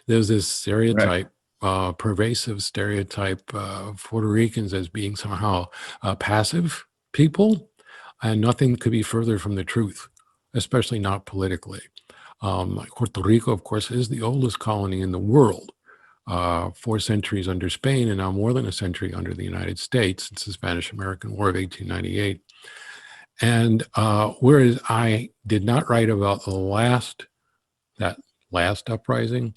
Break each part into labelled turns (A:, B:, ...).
A: there's this
B: Right.
A: stereotype, pervasive stereotype of Puerto Ricans as being somehow passive people, and nothing could be further from the truth, especially not politically. Puerto Rico, of course, is the oldest colony in the world. 4 centuries under Spain, and now more than a century under the United States since the Spanish-American War of 1898. And whereas I did not write about that last uprising,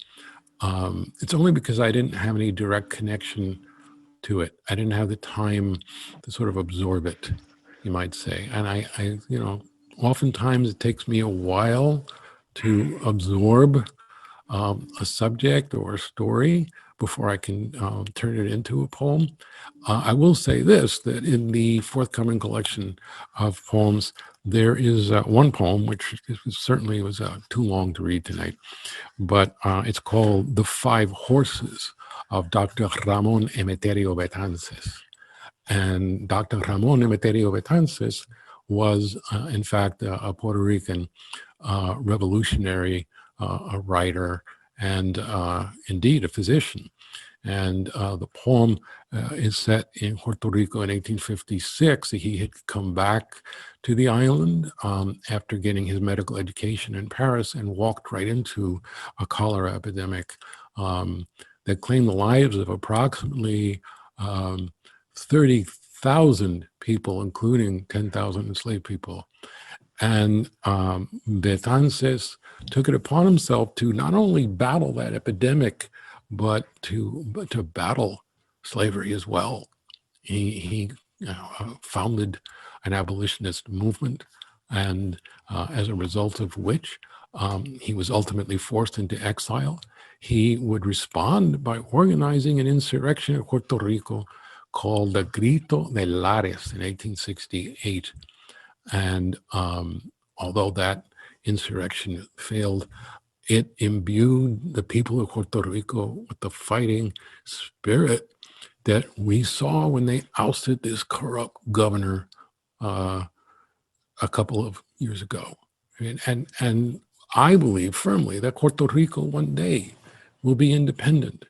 A: it's only because I didn't have any direct connection to it. I didn't have the time to sort of absorb it, you might say. And oftentimes it takes me a while to absorb a subject or a story before I can turn it into a poem. I will say this, that in the forthcoming collection of poems, there is one poem, which certainly was too long to read tonight, but it's called The Five Horses of Dr. Ramon Emeterio Betances. And Dr. Ramon Emeterio Betances was, in fact, a Puerto Rican revolutionary, a writer, and indeed a physician. And the poem is set in Puerto Rico in 1856. He had come back to the island after getting his medical education in Paris and walked right into a cholera epidemic that claimed the lives of approximately 30,000 people, including 10,000 enslaved people. And Betances took it upon himself to not only battle that epidemic, but to battle slavery as well. He founded an abolitionist movement, and as a result of which, he was ultimately forced into exile. He would respond by organizing an insurrection in Puerto Rico called the Grito de Lares in 1868. And although that insurrection failed, it imbued the people of Puerto Rico with the fighting spirit that we saw when they ousted this corrupt governor a couple of years ago. And I believe firmly that Puerto Rico one day will be independent.